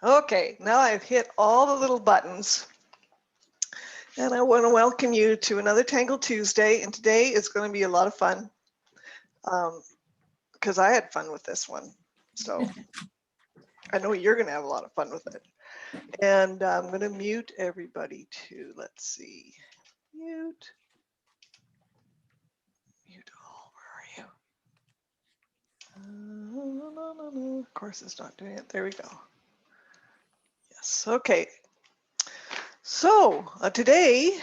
Okay, now I've hit all the little buttons, and I want to welcome you to another Tangle Tuesday, and today is going to be a lot of fun because I had fun with this one, so I know you're going to have a lot of fun with it. And I'm going to mute everybody too. Let's see. Mute all. Where are you? Of course, it's not doing it. There we go. Yes. Okay. So today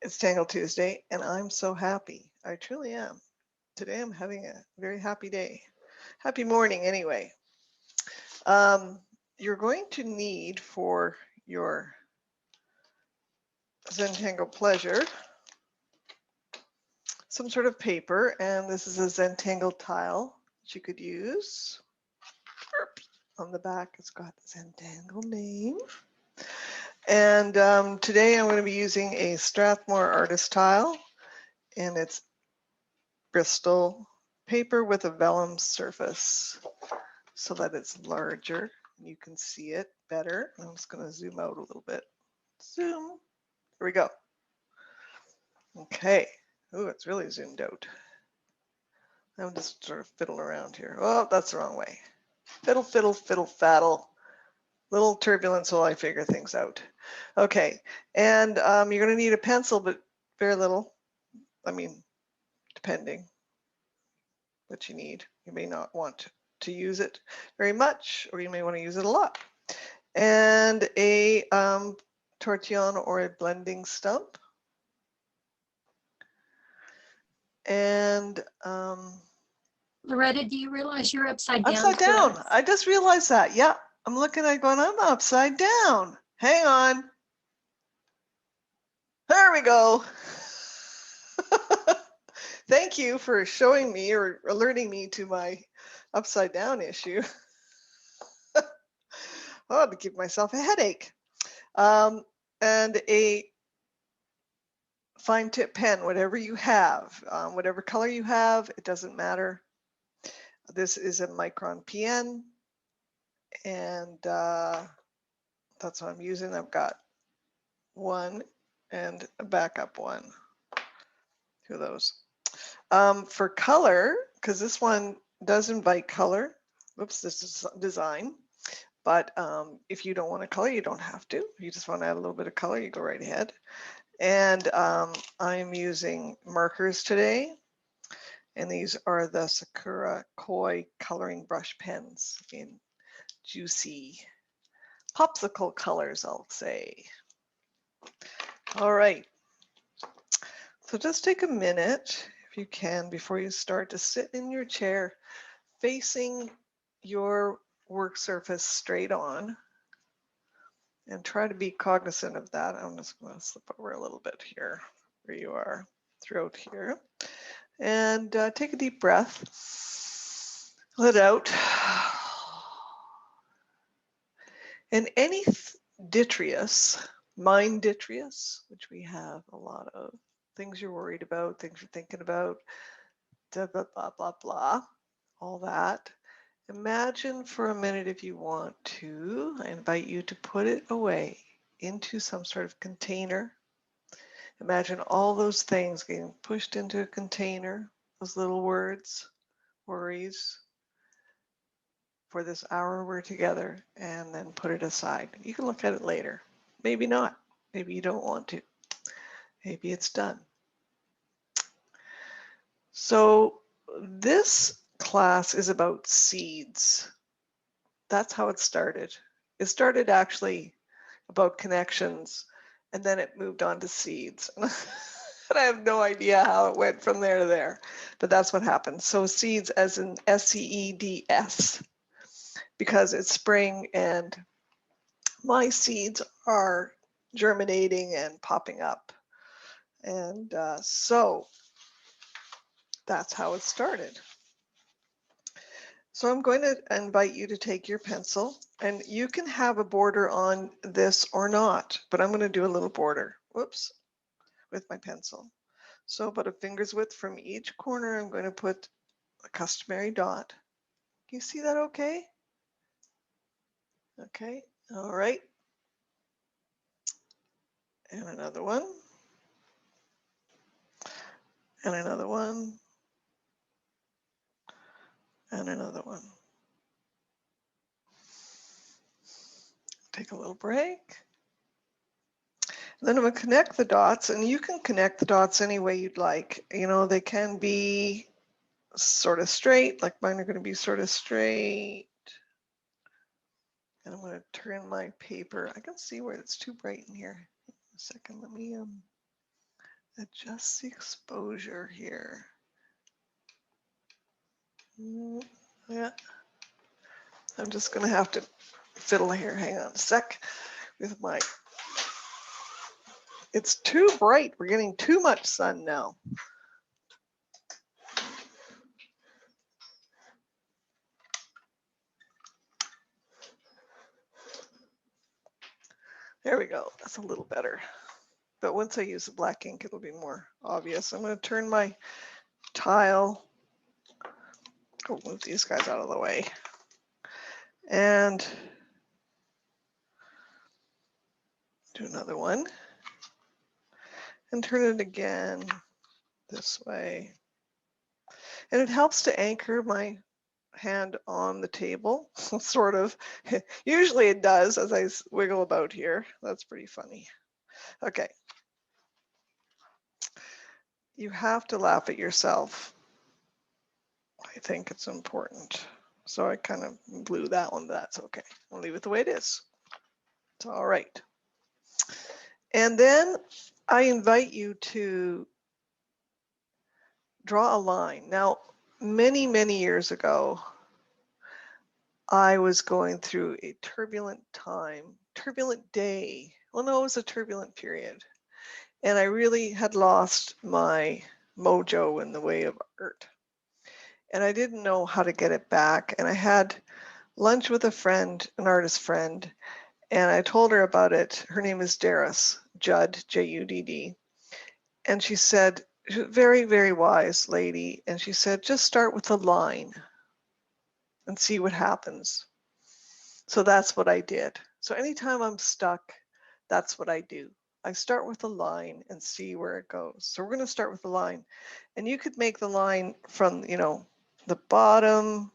it's Tangle Tuesday, and I'm so happy. I truly am. Today I'm having a very happy day. Happy morning, anyway. You're going to need for your Zentangle pleasure some sort of paper, and this is a Zentangle tile that you could use. On the back, it's got the Zentangle name. And today I'm going to be using a Strathmore artist tile, and it's Bristol paper with a vellum surface so that it's larger. You can see it better. I'm just going to zoom out a little bit. Zoom. Here we go. Okay. Oh, it's really zoomed out. I'm just sort of fiddling around here. Oh, that's the wrong way. Fiddle, fiddle, fiddle, faddle. Little turbulence while I figure things out. Okay, and you're going to need a pencil, but very little. I mean, depending what you need. You may not want to use it very much, or you may want to use it a lot. And a tortillon or a blending stump. And Loretta, do you realize you're upside down? Upside down. I just realized that. Yeah, I'm looking at it going, I'm upside down. Hang on. There we go. Thank you for showing me or alerting me to my upside down issue. Oh, to give myself a headache. And a fine tip pen, whatever you have, whatever color you have, it doesn't matter. This is a Micron PN, and that's what I'm using. I've got one and a backup one. Two of those. For color, because this one does invite color. Oops, this is design. But if you don't want to color, you don't have to. If you just want to add a little bit of color, you go right ahead. And I'm using markers today. And these are the Sakura Koi coloring brush pens in juicy popsicle colors, I'll say. All right. So just take a minute, if you can, before you start, to sit in your chair facing your work surface straight on. And try to be cognizant of that. I'm just going to slip over a little bit here where you are, throat here. And take a deep breath. Let out. And any detritus, mind detritus, which we have a lot of, things you're worried about, things you're thinking about, blah, blah, blah, blah, blah, all that. Imagine for a minute, if you want to, I invite you to put it away into some sort of container. Imagine all those things getting pushed into a container, those little words, worries, for this hour we're together, and then put it aside. You can look at it later. Maybe not. Maybe you don't want to. Maybe it's done. So this class is about seeds. That's how it started. It started actually about connections, and then it moved on to seeds. And I have no idea how it went from there to there, but that's what happened. So seeds as in SEEDS, because it's spring and my seeds are germinating and popping up. And so that's how it started. So I'm going to invite you to take your pencil, and you can have a border on this or not, but I'm going to do a little border, whoops, with my pencil. So about a finger's width from each corner, I'm going to put a customary dot. Can you see that okay? Okay, all right. And another one. And another one. And another one. Take a little break. Then I'm going to connect the dots, and you can connect the dots any way you'd like. You know, they can be sort of straight, like mine are going to be sort of straight. And I'm going to turn my paper. I can see where it's too bright in here. A second, let me adjust the exposure here. Yeah, I'm just going to have to fiddle here. Hang on a sec with my. It's too bright. We're getting too much sun now. There we go. That's a little better. But once I use the black ink, it'll be more obvious. I'm going to turn my tile. Oh, move these guys out of the way. And do another one. And turn it again this way. And it helps to anchor my hand on the table, sort of. Usually it does as I wiggle about here. That's pretty funny. Okay. You have to laugh at yourself. I think it's important. So I kind of blew that one, but that's okay. I'll leave it the way it is. It's all right. And then I invite you to draw a line. Now, many, many years ago, I was going through a turbulent time, turbulent day. Well, no, it was a turbulent period. And I really had lost my mojo in the way of art. And I didn't know how to get it back. And I had lunch with a friend, an artist friend, and I told her about it. Her name is Daris, Judd, Judd. And she said, she's a very, very wise lady. And she said, just start with a line and see what happens. So that's what I did. So anytime I'm stuck, that's what I do. I start with a line and see where it goes. So we're going to start with the line. And you could make the line from, you know, the bottom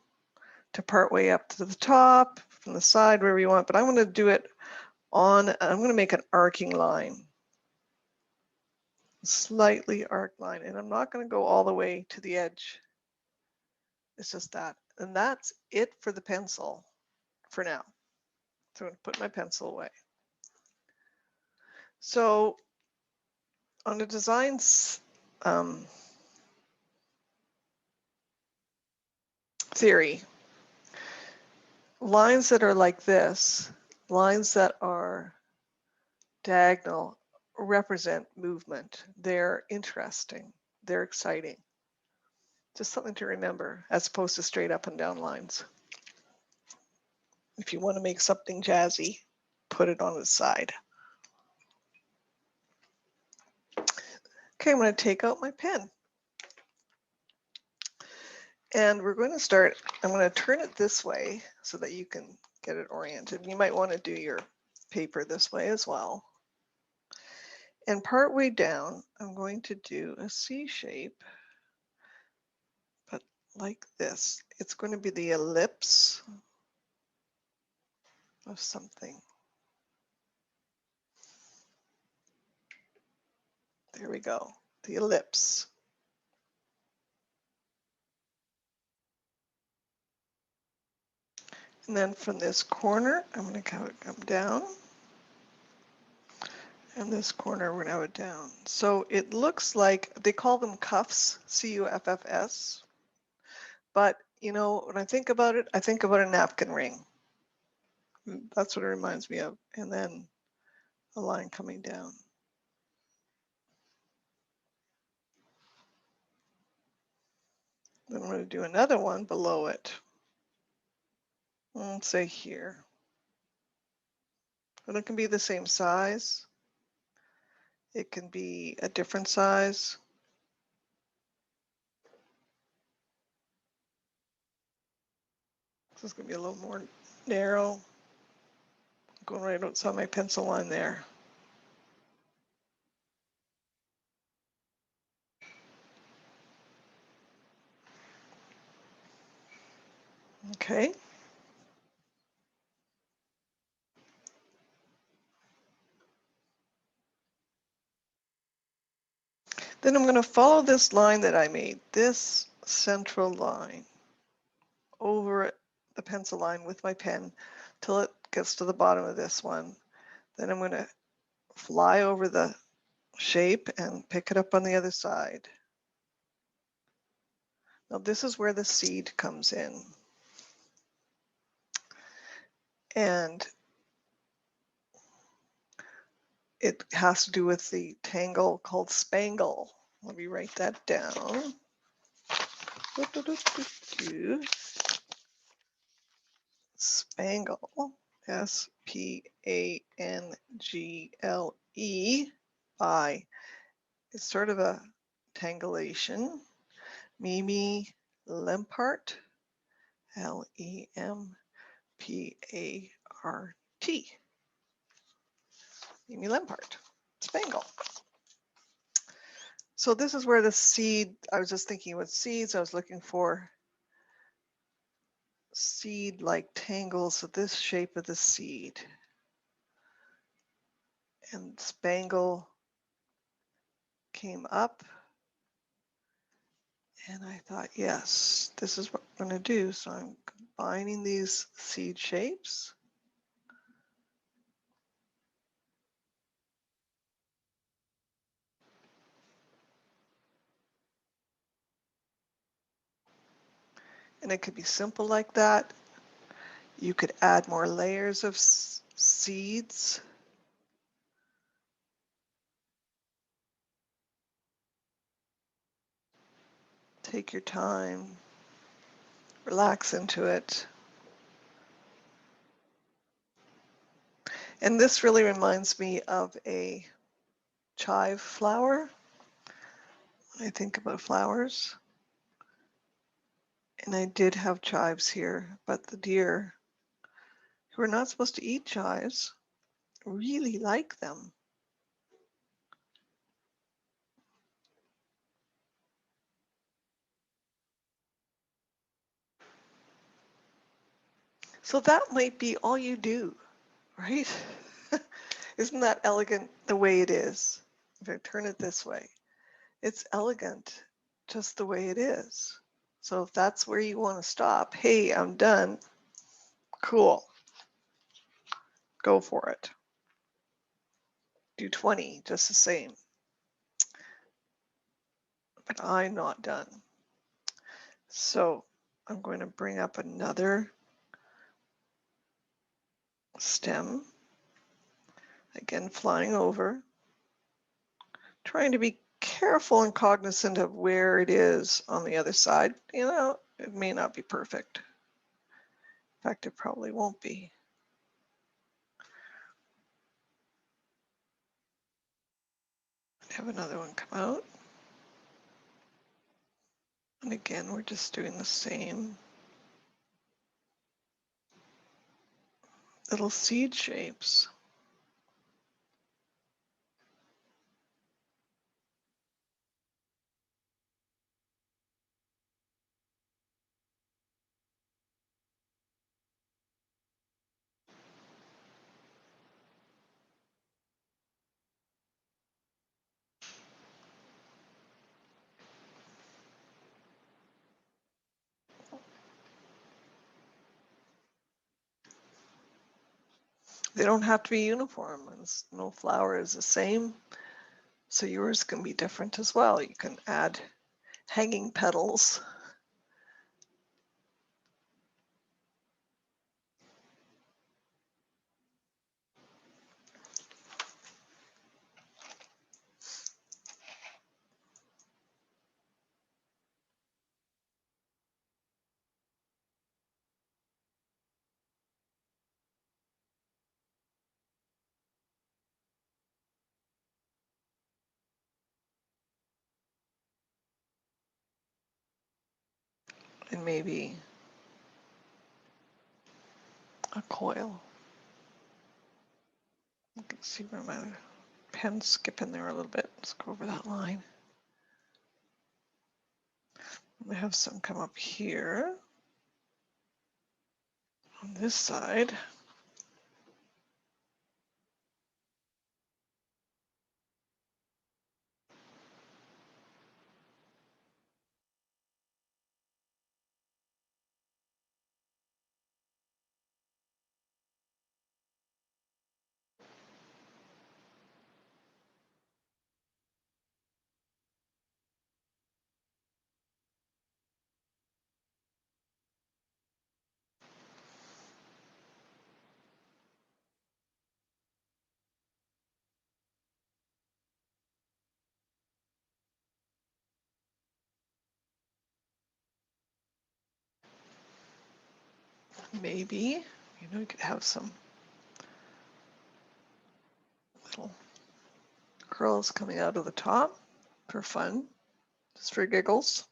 to part way up to the top, from the side, wherever you want. But I'm going to do it on, I'm going to make an arcing line. Slightly arc line. And I'm not going to go all the way to the edge. It's just that. And that's it for the pencil for now. So I'm going to put my pencil away. So on the design theory, lines that are like this, lines that are diagonal, represent movement. They're interesting. They're exciting. Just something to remember as opposed to straight up and down lines. If you want to make something jazzy, put it on the side. Okay, I'm going to take out my pen. And we're going to start, I'm going to turn it this way so that you can get it oriented. You might want to do your paper this way as well. And part way down, I'm going to do a C shape, but like this. It's going to be the ellipse of something. There we go, the ellipse. And then from this corner, I'm going to come down. And this corner, we're going to have it down. So it looks like, they call them cuffs, C-U-F-F-S. But, you know, when I think about it, I think about a napkin ring. That's what it reminds me of. And then a line coming down. Then I'm going to do another one below it. Let's say here. And it can be the same size. It can be a different size. This is going to be a little more narrow. Going right outside my pencil line there. Okay. Then I'm going to follow this line that I made, this central line, over the pencil line with my pen till it gets to the bottom of this one. Then I'm going to fly over the shape and pick it up on the other side. Now this is where the seed comes in. And it has to do with the tangle called Spangle. Let me write that down. Spangle, S-P-A-N-G-L-E, I. It's sort of a tangulation. Mimi Lempart, L-E-M-P-A-R-T. Mimi Lempart, Spangle. So this is where the seed, I was just thinking with seeds, I was looking for seed-like tangles of this shape of the seed. And Spangle came up. And I thought, yes, this is what I'm going to do. So I'm combining these seed shapes. And it could be simple like that. You could add more layers of seeds. Take your time, relax into it. And this really reminds me of a chive flower. I think about flowers. And I did have chives here, but the deer, who are not supposed to eat chives, really like them. So that might be all you do, right? Isn't that elegant the way it is? If I turn it this way, it's elegant just the way it is. So if that's where you want to stop, hey, I'm done. Cool. Go for it. Do 20 just the same. But I'm not done. So I'm going to bring up another stem. Again, flying over. Trying to be careful and cognizant of where it is on the other side. You know, it may not be perfect. In fact, it probably won't be. Have another one come out. And again, we're just doing the same little seed shapes. They don't have to be uniform. No flower is the same. So yours can be different as well. You can add hanging petals. And maybe a coil. You can see where my pen's skipping there a little bit. Let's go over that line. I have some come up here on this side. Maybe, you could have some little curls coming out of the top for fun, just for giggles.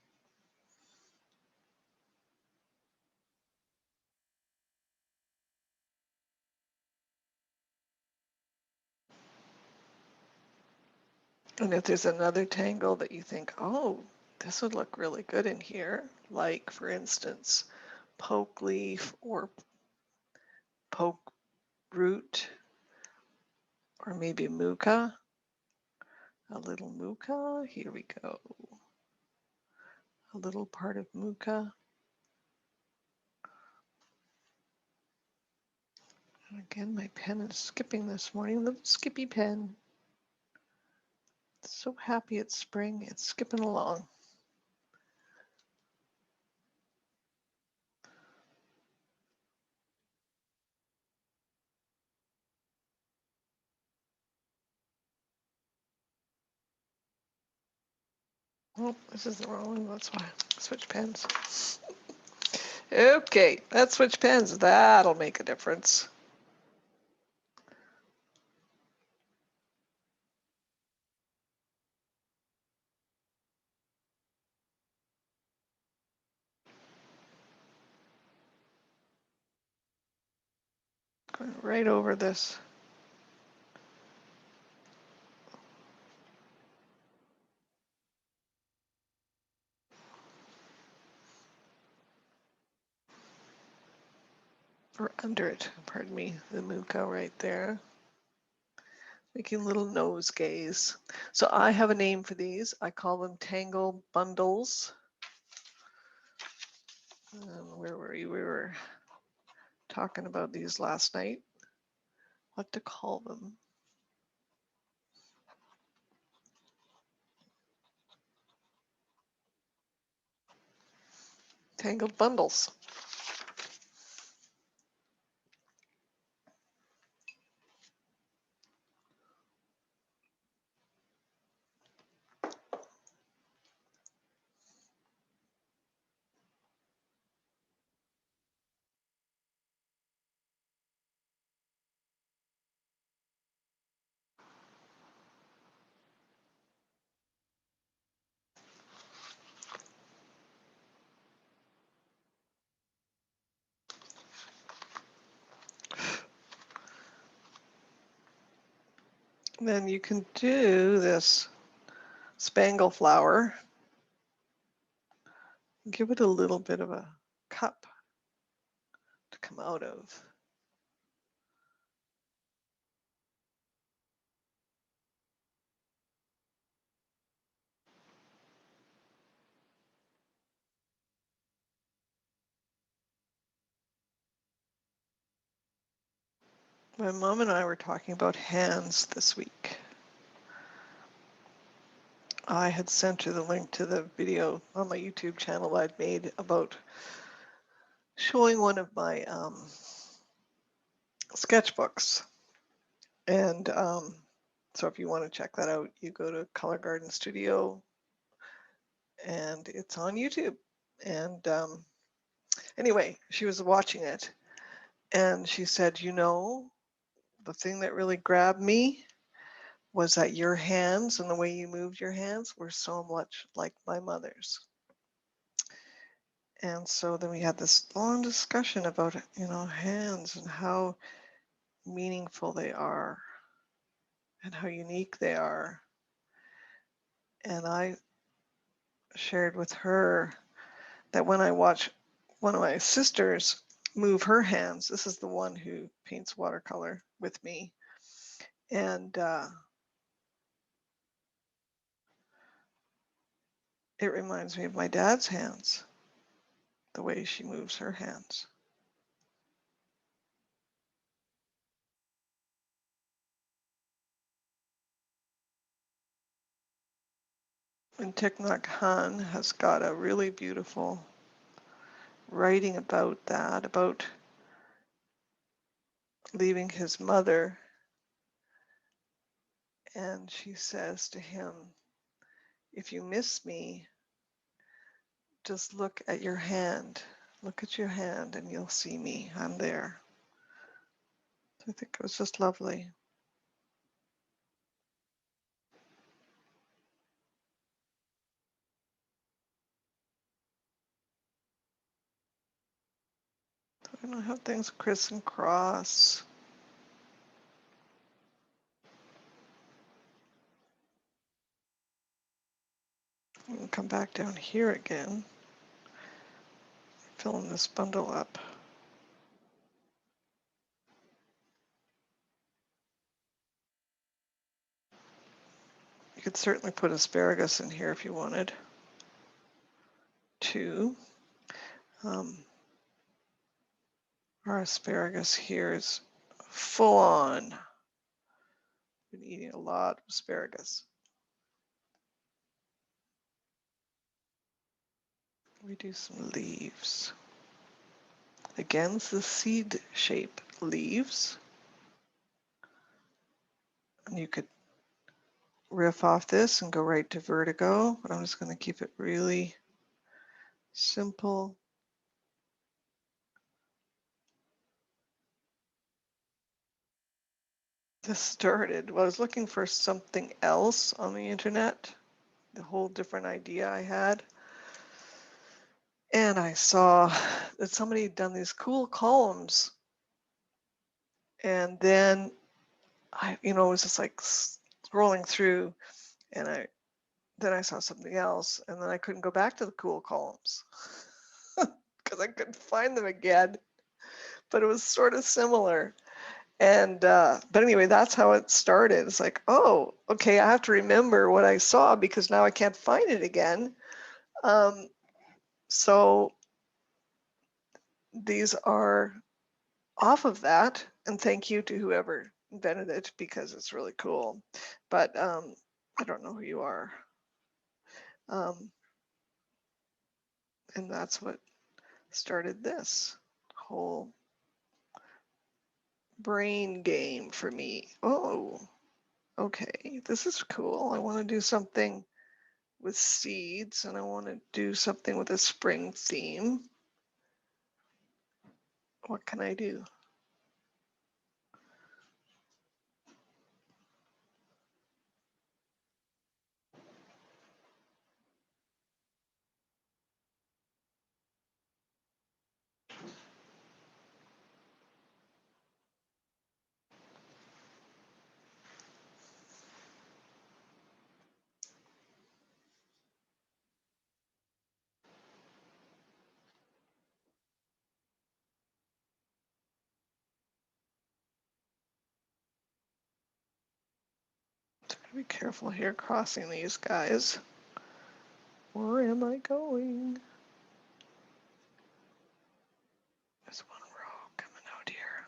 And if there's another tangle that you think, oh, this would look really good in here, like for instance, poke leaf or poke root, or maybe muka, a little muka, here we go, a little part of muka. And again, my pen is skipping this morning, little skippy pen. So happy it's spring, it's skipping along. Oh, this is the wrong one, that's why. Switch pens. Okay, let's switch pens. That'll make a difference. Going right over this. Or under it, pardon me, the muka right there. Making little nosegays. So I have a name for these. I call them Tangle Bundlez. Where were you? We were talking about these last night. What to call them. Tangled bundles. Then you can do this spangle flower. Give it a little bit of a cup to come out of. My mom and I were talking about hands this week. I had sent her the link to the video on my YouTube channel I'd made about showing one of my sketchbooks. And so if you want to check that out, you go to Color Garden Studio and it's on YouTube. And anyway, she was watching it and she said, the thing that really grabbed me was that your hands and the way you moved your hands were so much like my mother's. And so then we had this long discussion about, hands and how meaningful they are. and how unique they are. And I shared with her that when I watch one of my sisters move her hands, this is the one who paints watercolor with me, and it reminds me of my dad's hands, the way she moves her hands. And Thich Nhat Hanh has got a really beautiful writing about that, about leaving his mother. And she says to him, if you miss me, just look at your hand. Look at your hand and you'll see me. I'm there. I think it was just lovely. I don't have things criss and cross. I'm going to come back down here again, filling this bundle up. You could certainly put asparagus in here if you wanted to. Our asparagus here is full on. Been eating a lot of asparagus. We do some leaves. Again, it's the seed shape leaves. And you could riff off this and go right to vertigo, but I'm just going to keep it really simple. This started, well, I was looking for something else on the internet, the whole different idea I had. And I saw that somebody had done these cool columns. And then it was just like scrolling through, and then I saw something else, and then I couldn't go back to the cool columns because I couldn't find them again. But it was sort of similar. And but anyway, that's how it started. It's like, oh, okay, I have to remember what I saw because now I can't find it again. So these are off of that, and thank you to whoever invented it because it's really cool. But I don't know who you are. And that's what started this whole brain game for me. Oh, okay, this is cool. I want to do something with seeds, and I want to do something with a spring theme. What can I do? Be careful here crossing these guys. Where am I going? There's one row coming out here.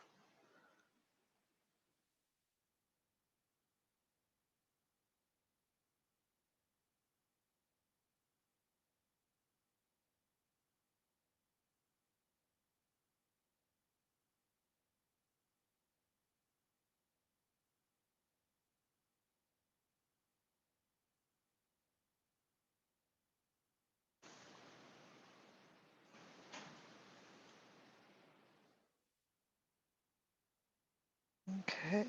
Okay.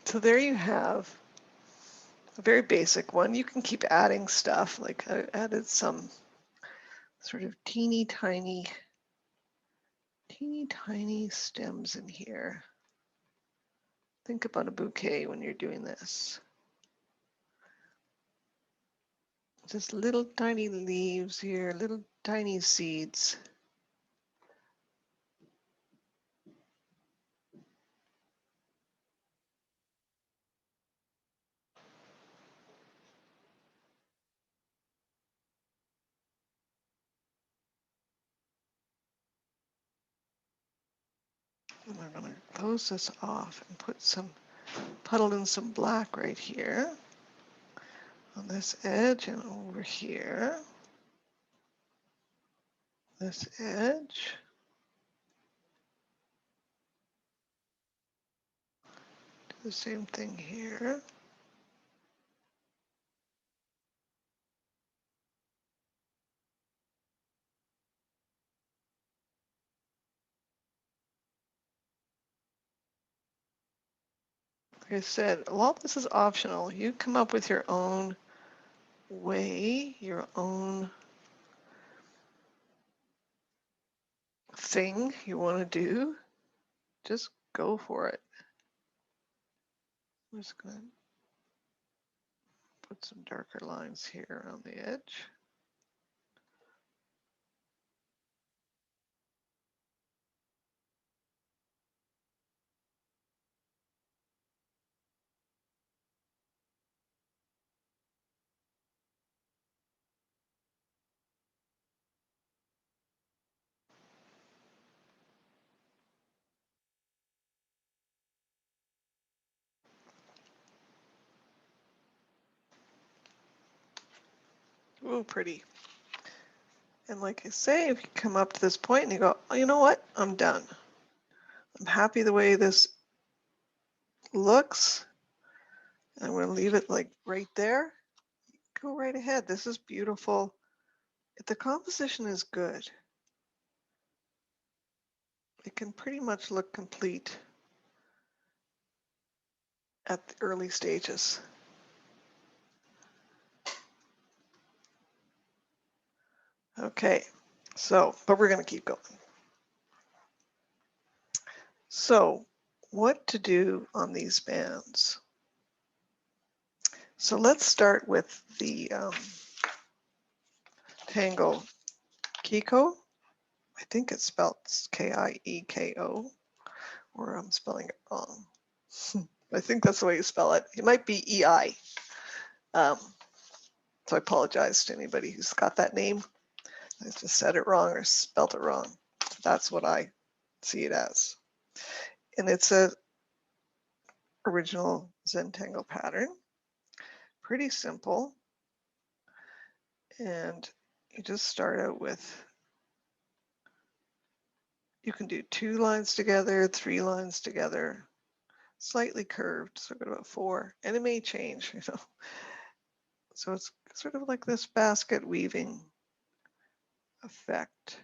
So there you have a very basic one. You can keep adding stuff, like I added some sort of teeny tiny stems in here. Think about a bouquet when you're doing this. Just little tiny leaves here, little tiny seeds. And we're going to close this off and put some, puddle in some black right here on this edge and over here. This edge. Do the same thing here. Like I said, a lot of this is optional. You come up with your own way, your own thing you want to do. Just go for it. I'm just going to put some darker lines here around the edge. Ooh, pretty. And like I say, if you come up to this point and you go, oh, you know what? I'm done. I'm happy the way this looks. I'm going to leave it like right there. Go right ahead. This is beautiful. If the composition is good, it can pretty much look complete at the early stages. Okay, so, but we're going to keep going. So, what to do on these bands? So let's start with the Tangle Kiko. I think it's spelled K-I-E-K-O, or I'm spelling it wrong. I think that's the way you spell it. It might be E-I. So I apologize to anybody who's got that name. I just said it wrong or spelled it wrong. That's what I see it as. And it's a original Zentangle pattern. Pretty simple. And you just start out with, you can do 2 lines together, 3 lines together, slightly curved, so about 4, and it may change, you know. So it's sort of like this basket weaving effect.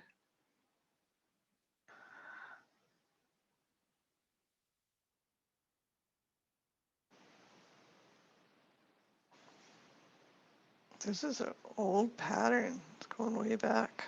This is an old pattern. It's going way back.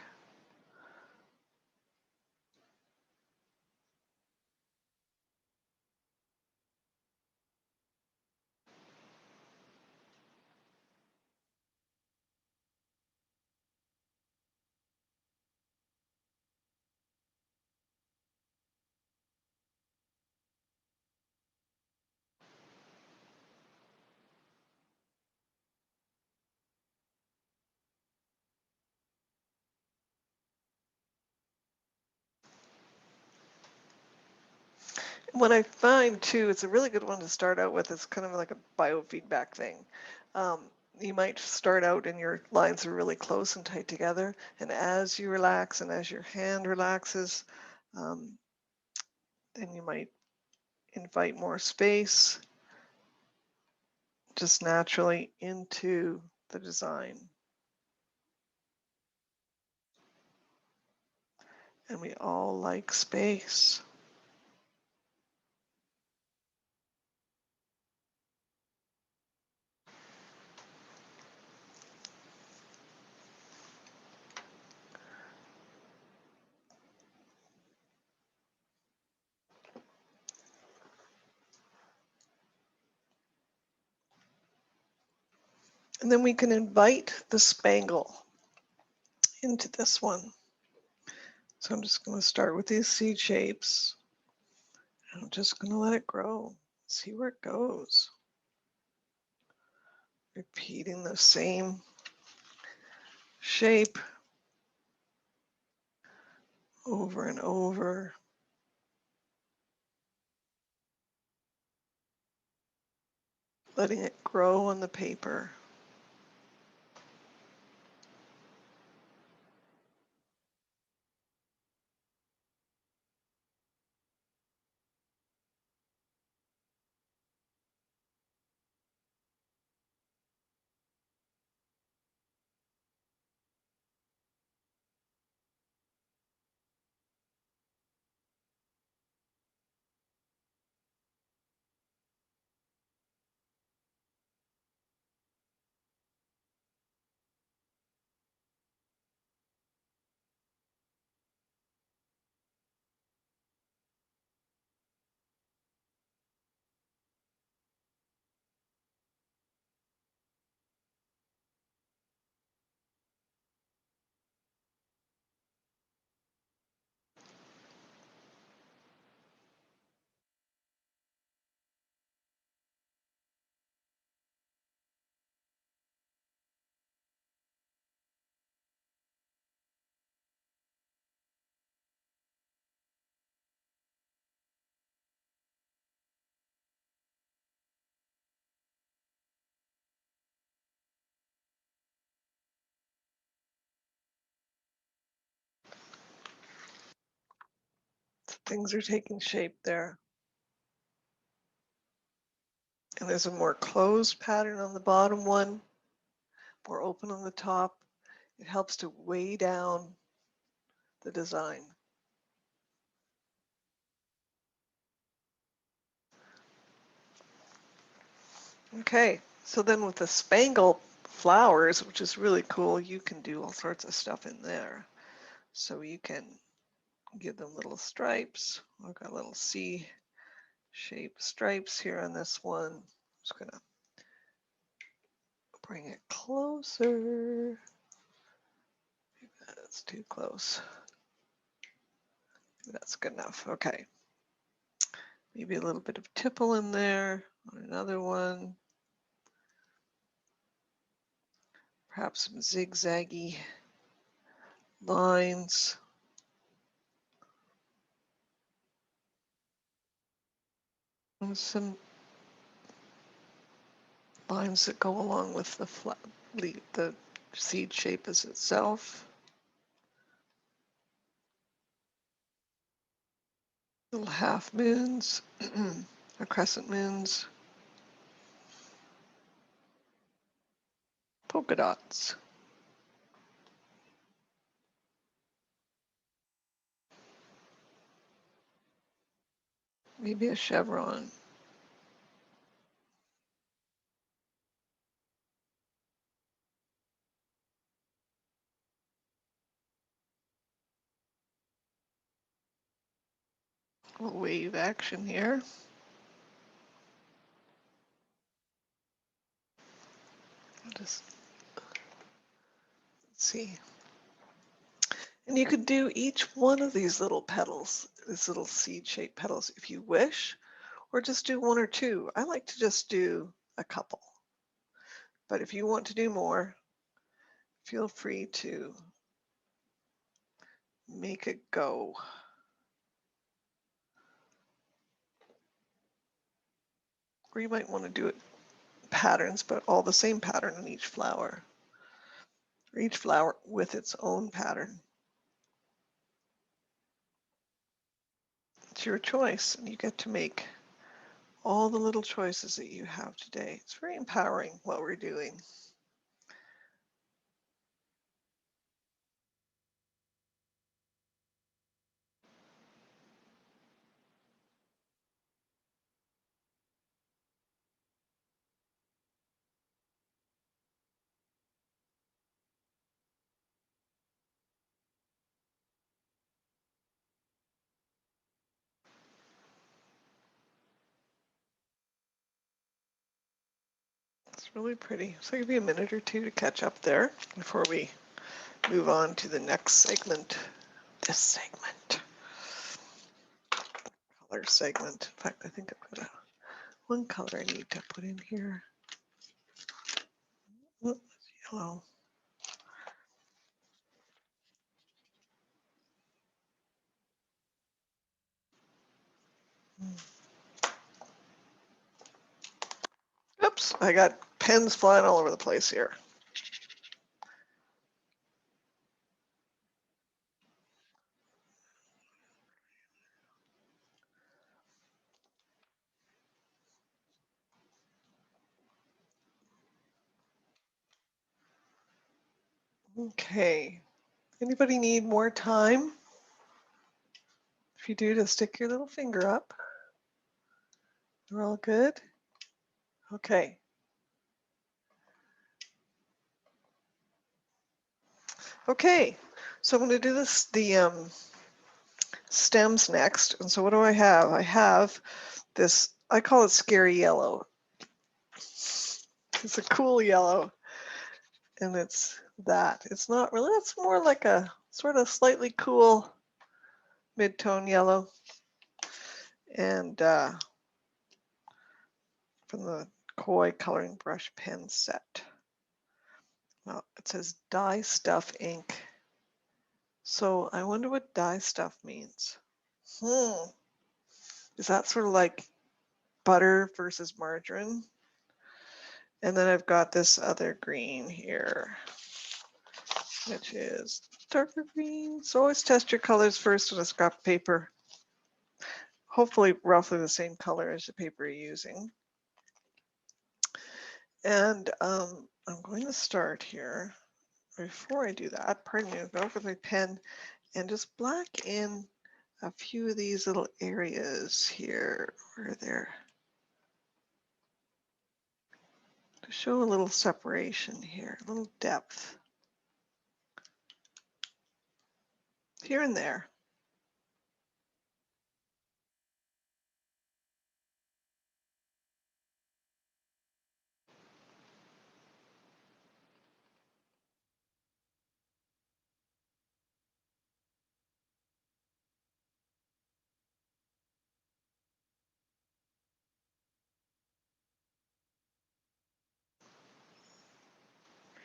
What I find too, it's a really good one to start out with. It's kind of like a biofeedback thing. You might start out and your lines are really close and tight together, and as you relax and as your hand relaxes, then you might invite more space just naturally into the design. And we all like space. And then we can invite the spangle into this one. So I'm just going to start with these seed shapes. I'm just going to let it grow, see where it goes. Repeating the same shape over and over. Letting it grow on the paper. Things are taking shape there. And there's a more closed pattern on the bottom one, more open on the top. It helps to weigh down the design. Okay, so then with the spangle flowers, which is really cool, you can do all sorts of stuff in there. So you can give them little stripes. I've got little C-shaped stripes here on this one. I'm just gonna bring it closer. Maybe that's too close. That's good enough. Okay. Maybe a little bit of tipple in there on another one. Perhaps some zigzaggy lines. And some lines that go along with the seed shape as itself. Little half moons or crescent moons. Polka dots. Maybe a chevron. A little wave action here. Just see. And you could do each one of these little petals, these little seed-shaped petals if you wish, or just do one or two. I like to just do a couple. But if you want to do more, feel free to make it go. Or you might want to do it patterns, but all the same pattern on each flower. Or each flower with its own pattern. It's your choice, and you get to make all the little choices that you have today. It's very empowering what we're doing. It's Really pretty. So give you a minute or two to catch up there before we move on to the next segment. This segment. Color segment. In fact, I think I've got one color I need to put in here. Oh, yellow. Oops, I got pens flying all over the place here. Okay. Anybody need more time? If you do, just stick your little finger up. We're all good? Okay. Okay, so I'm going to do the stems next. And so what do I have? I have this, I call it scary yellow. It's a cool yellow. And it's that. It's not really, it's more like a sort of slightly cool mid-tone yellow. And from the Koi coloring brush pen set. Well, it says dye stuff ink. So I wonder what dye stuff means. Is that sort of like butter versus margarine? And then I've got this other green here, which is darker green. So always test your colors first on a scrap of paper. Hopefully roughly the same color as the paper you're using. And I'm going to start here. Before I do that, pardon me, I'll go with my pen and just black in a few of these little areas here where they're to show a little separation here, a little depth here and there.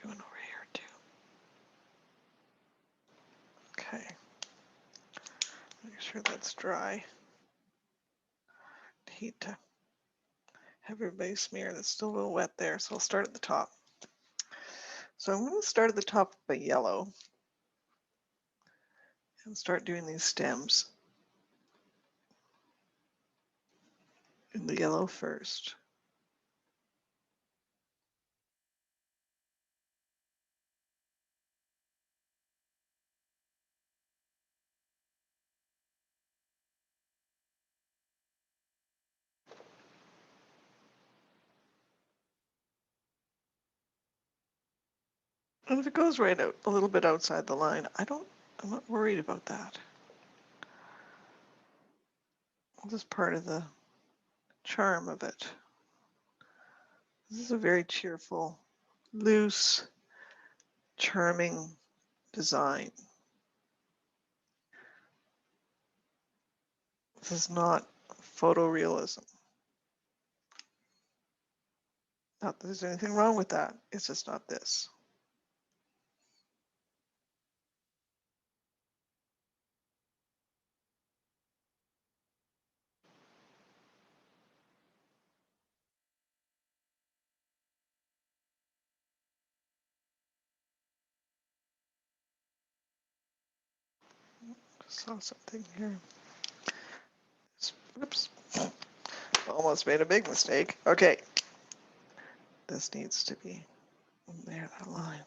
One over here too. Okay. Make sure that's dry. Hate to have your base smear that's still a little wet there, so I'll start at the top. So I'm going to start at the top of a yellow and start doing these stems in the yellow first. And if it goes right out a little bit outside the line, I'm not worried about that. This is part of the charm of it. This is a very cheerful, loose, charming design. This is not photorealism. Not that there's anything wrong with that. It's just not this. Saw something here. Oops. Almost made a big mistake. Okay. This needs to be there, that line.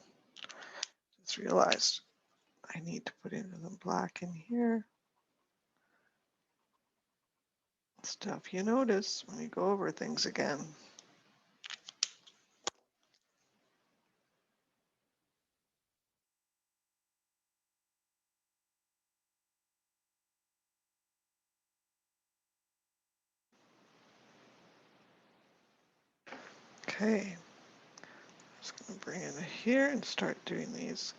Just realized I need to put in the black in here. Stuff you notice when you go over things again. Okay. I'll bring it here and start doing these.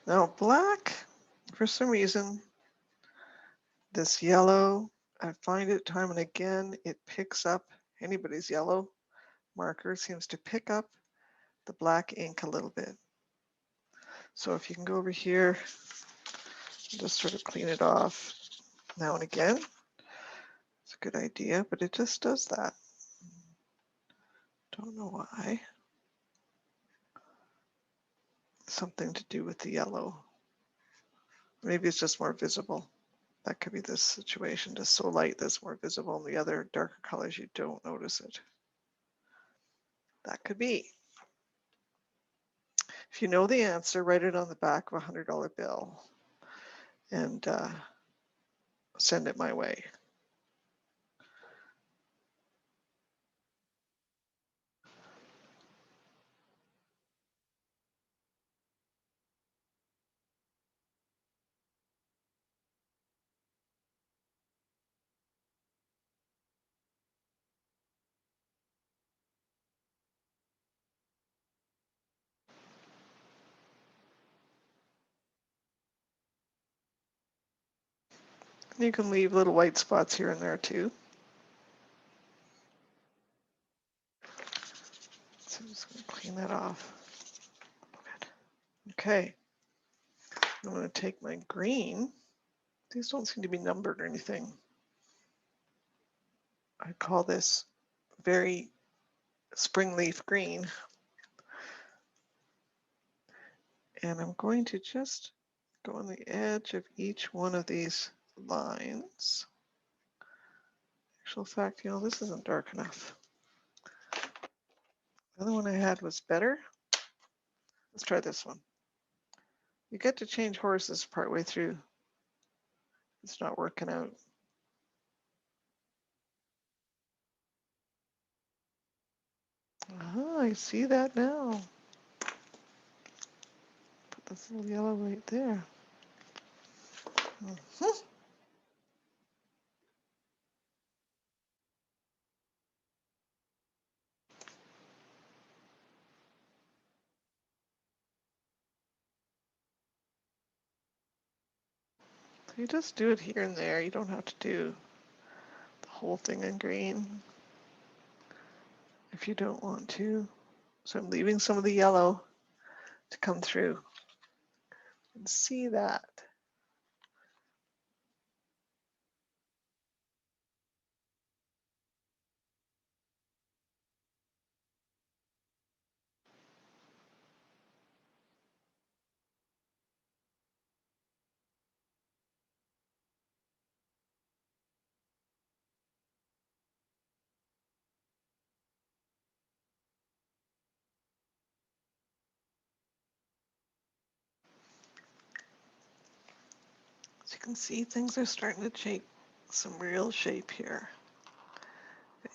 Now black, for some reason, this yellow, I find it time and again, it picks up anybody's yellow marker seems to pick up the black ink a little bit. So if you can go over here, and just sort of clean it off now and again, it's a good idea, but it just does that. Don't know why. Something to do with the yellow. Maybe it's just more visible. That could be this situation, just so light that's more visible, and the other darker colors you don't notice it. That could be. If you know the answer, write it on the back of a $100 bill and send it my way. You can leave little white spots here and there too. So I'm just going to clean that off. Okay. I'm going to take my green. These don't seem to be numbered or anything. I call this very spring leaf green. And I'm going to just go on the edge of each one of these lines. Actual fact, you know, this isn't dark enough. The other one I had was better. Let's try this one. You get to change horses partway through. It's not working out. Oh, I see that now. Put this little yellow right there. So you just do it here and there. You don't have to do the whole thing in green if you don't want to. So I'm leaving some of the yellow to come through. And see that. As you can see, things are starting to take some real shape here.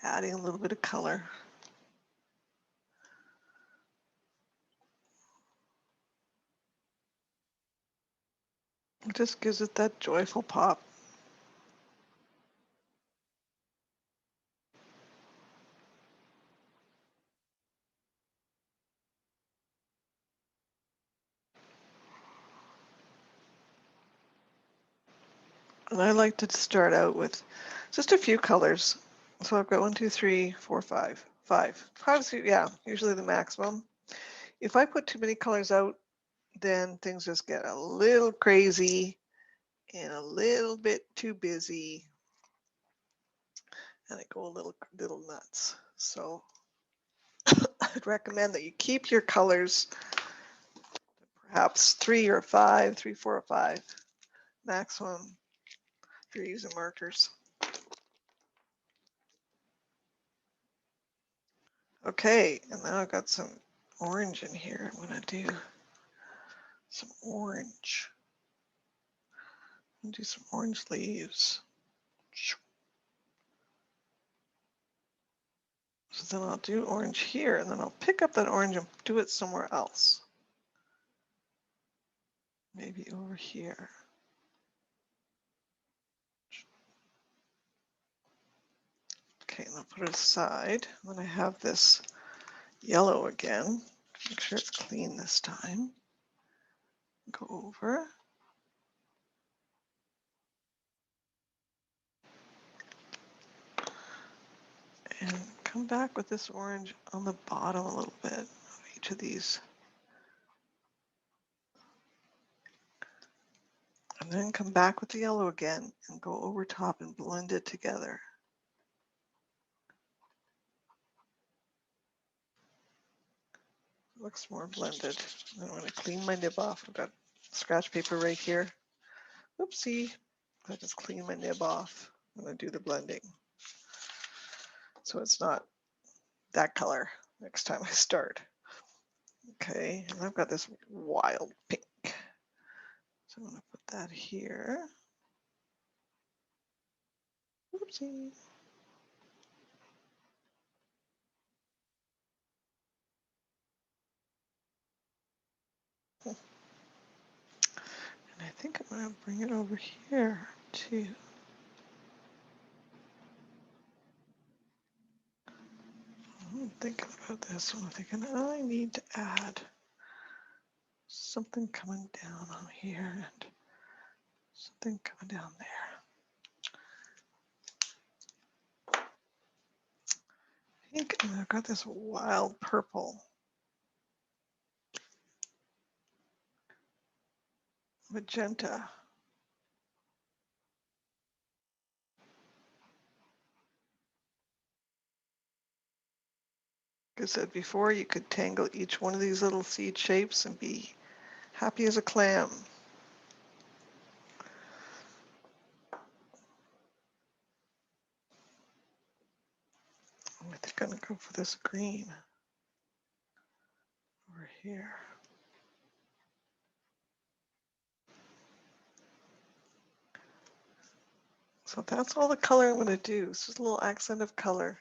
Adding a little bit of color. It just gives it that joyful pop. And I like to start out with just a few colors. So I've got 1, 2, 3, 4, 5. 5. 5's, yeah, usually the maximum. If I put too many colors out, then things just get a little crazy and a little bit too busy, and I go a little nuts. So I'd recommend that you keep your colors perhaps 3 or 5, 3, 4 or 5 maximum if you're using markers. Okay, and now I've got some orange in here. I'm going to do some orange. I'm going to do some orange leaves. So then I'll do orange here, and then I'll pick up that orange and do it somewhere else. Maybe over here. Okay, and I'll put it aside. Then I have this yellow again. Make sure it's clean this time. Go over. And come back with this orange on the bottom a little bit of each of these. And then come back with the yellow again and go over top and blend it together. Looks more blended. I'm going to clean my nib off. I've got scratch paper right here. Oopsie. I just clean my nib off when I do the blending. So it's not that color next time I start. Okay, and I've got this wild pink. So I'm going to put that here. Oopsie. And I think I'm going to bring it over here too. I'm thinking about this one. I'm thinking I need to add something coming down on here and something coming down there. I think I've got this wild purple. Magenta. Like I said before, you could tangle each one of these little seed shapes and be happy as a clam. I think I'm going to go for this green over here. So that's all the color I'm going to do. It's just a little accent of color.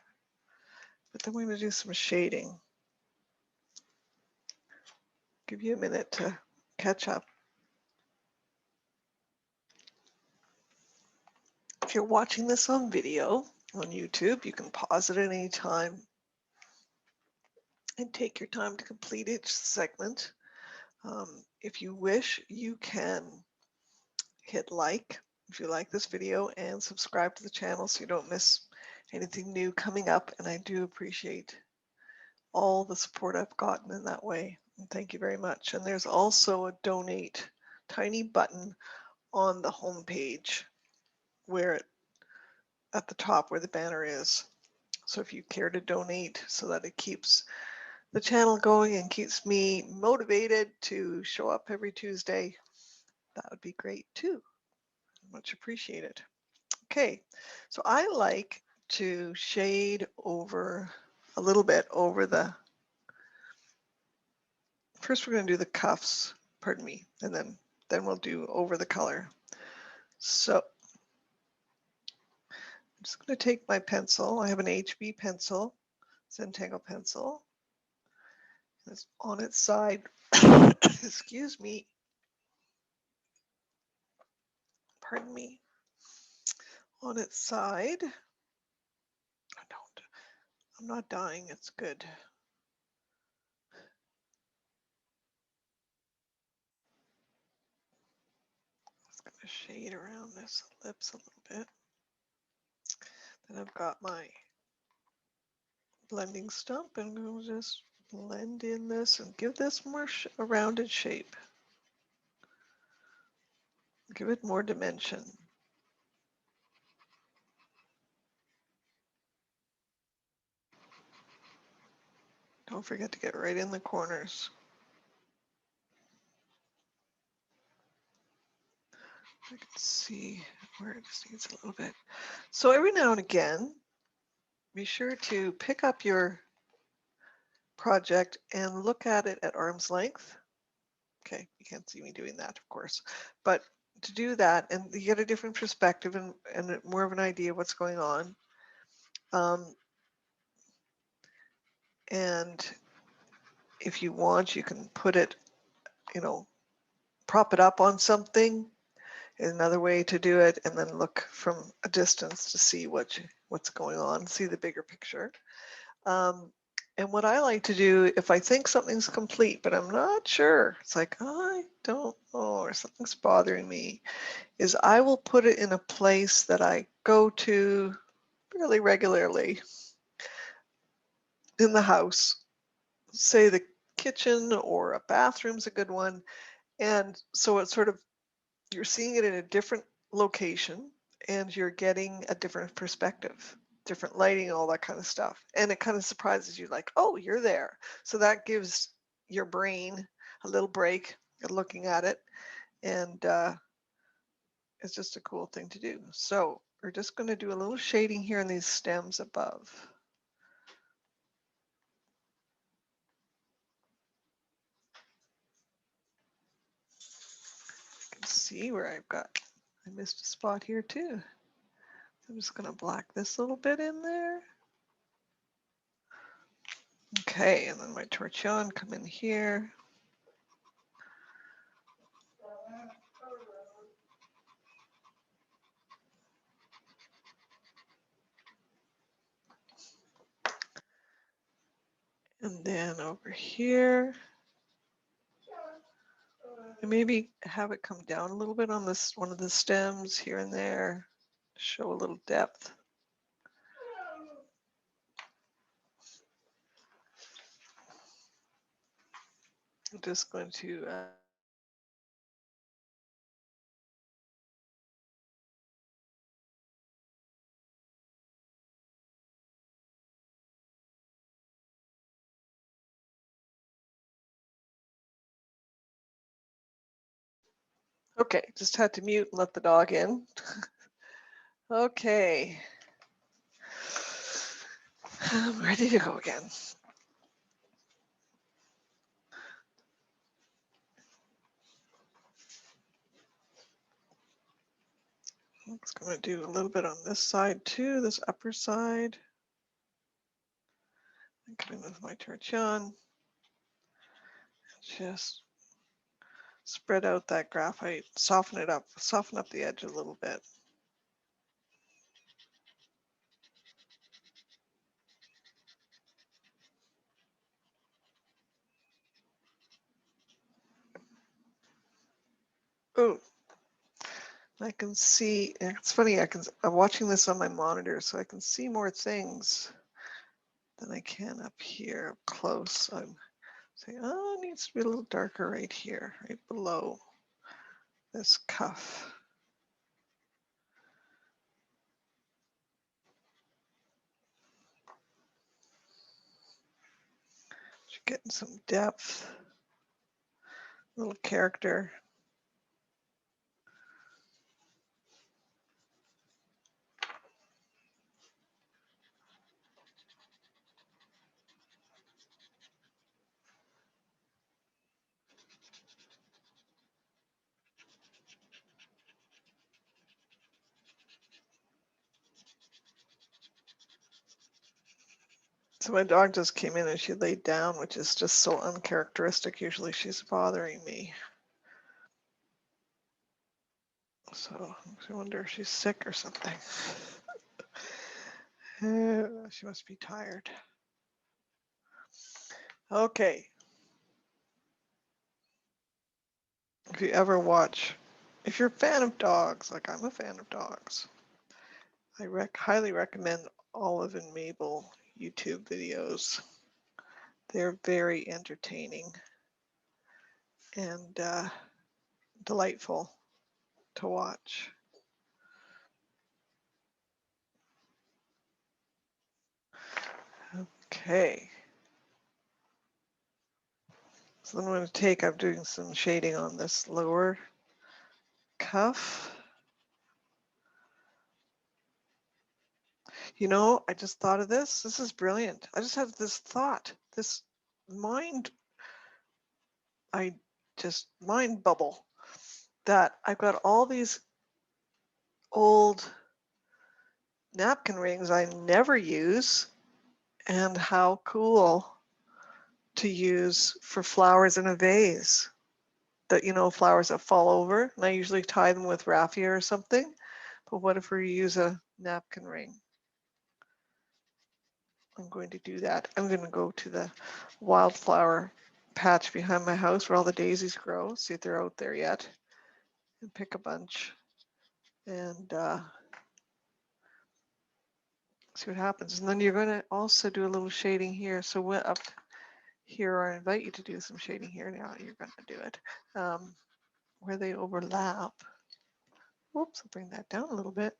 But then we're going to do some shading. Give you a minute to catch up. If you're watching this on video on YouTube, you can pause it at any time and take your time to complete each segment. If you wish, you can hit like if you like this video and subscribe to the channel so you don't miss anything new coming up. And I do appreciate all the support I've gotten in that way. And thank you very much. And there's also a donate tiny button on the home page at the top where the banner is. So if you care to donate so that it keeps the channel going and keeps me motivated to show up every Tuesday, that would be great too. Much appreciated. Okay, so I like to shade over a little bit over the, first we're going to do the cuffs, pardon me, and then we'll do over the color. So I'm just going to take my pencil. I have an HB pencil, it's an Tangle pencil. It's on its side, excuse me, pardon me, on its side. I'm not dying, it's good. Just going to shade around this lips a little bit. Then I've got my blending stump and we'll just blend in this and give this more a rounded shape. Give it more dimension. Don't forget to get right in the corners. I can see where it just needs a little bit. So every now and again, be sure to pick up your project and look at it at arm's length. Okay, you can't see me doing that, of course, but to do that and you get a different perspective and more of an idea of what's going on. And if you want, you can put it, prop it up on something. Another way to do it, and then look from a distance to see what's going on, see the bigger picture. And what I like to do, if I think something's complete, but I'm not sure, it's like, I don't know, or something's bothering me, is I will put it in a place that I go to fairly regularly in the house. Say the kitchen or a bathroom's a good one. And so it's sort of, you're seeing it in a different location and you're getting a different perspective, different lighting, all that kind of stuff. And it kind of surprises you, like, oh, you're there. So that gives your brain a little break at looking at it. And it's just a cool thing to do. So we're just going to do a little shading here in these stems above. You can see where I've got, I missed a spot here too. I'm just going to black this little bit in there. Okay, and then my torchon come in here. And then over here, and maybe have it come down a little bit on this one of the stems here and there, show a little depth. I'm just going to okay, just had to mute and let the dog in. Okay. I'm ready to go again. I'm just going to do a little bit on this side too, this upper side. And come in with my torchon. Just spread out that graphite, soften it up, soften up the edge a little bit. Oh, I can see, it's funny, I'm watching this on my monitor, so I can see more things than I can up here up close. I'm saying, oh, it needs to be a little darker right here, right below this cuff. Getting some depth, little character. So my dog just came in and she laid down, which is just so uncharacteristic. Usually she's bothering me. So I wonder if she's sick or something. She must be tired. Okay. If you ever watch, if you're a fan of dogs, like I'm a fan of dogs, I highly recommend Olive and Mabel YouTube videos. They're very entertaining and delightful to watch. Okay. So then I'm going to take, I'm doing some shading on this lower cuff. You know, I just thought of this. This is brilliant. I just had this thought, this mind bubble that I've got all these old napkin rings I never use, and how cool to use for flowers in a vase. That, you know, flowers that fall over, and I usually tie them with raffia or something. But what if we use a napkin ring? I'm going to do that. I'm going to go to the wildflower patch behind my house where all the daisies grow, see if they're out there yet, and pick a bunch and see what happens. And then you're going to also do a little shading here. So up here, I invite you to do some shading here. Now you're going to do it where they overlap. Whoops, I'll bring that down a little bit.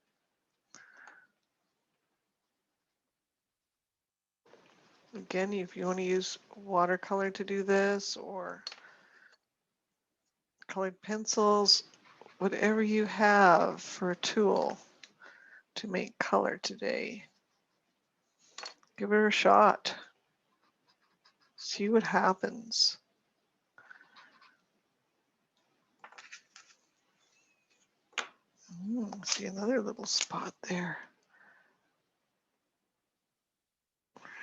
Again, if you want to use watercolor to do this or colored pencils, whatever you have for a tool to make color today, give it a shot. See what happens. See another little spot there.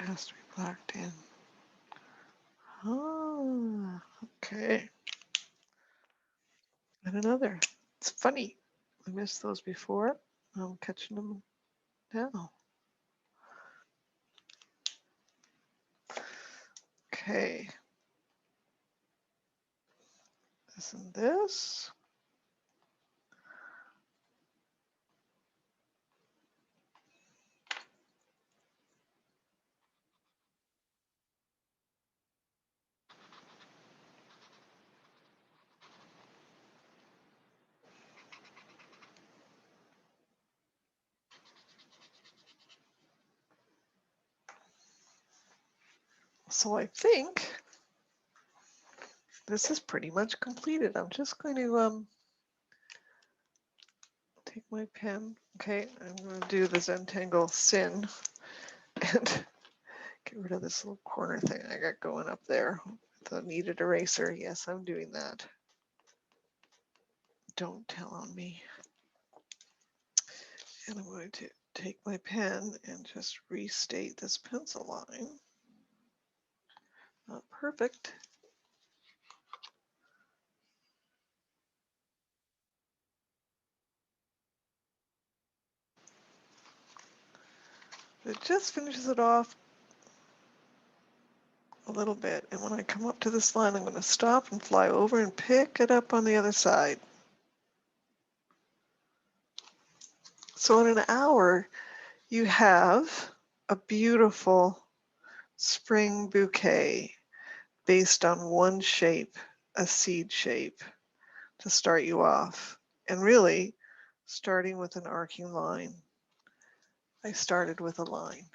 It has to be blacked in. Oh, okay. And another. It's funny. I missed those before. I'm catching them now. Okay. This and this. So I think this is pretty much completed. I'm just going to take my pen. Okay, I'm going to do the Zentangle Sin and get rid of this little corner thing I got going up there. The kneaded eraser. Yes, I'm doing that. Don't tell on me. And I'm going to take my pen and just restate this pencil line. Not perfect. It just finishes it off a little bit. And when I come up to this line, I'm going to stop and fly over and pick it up on the other side. So in an hour, you have a beautiful spring bouquet based on one shape, a seed shape, to start you off. And really, starting with an arcing line. I started with a line.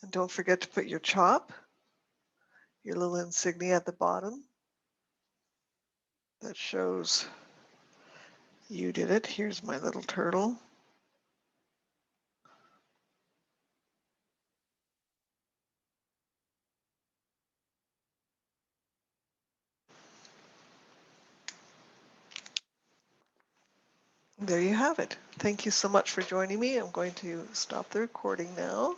And don't forget to put your chop, your little insignia at the bottom that shows you did it. Here's my little turtle. There you have it. Thank you so much for joining me. I'm going to stop the recording now.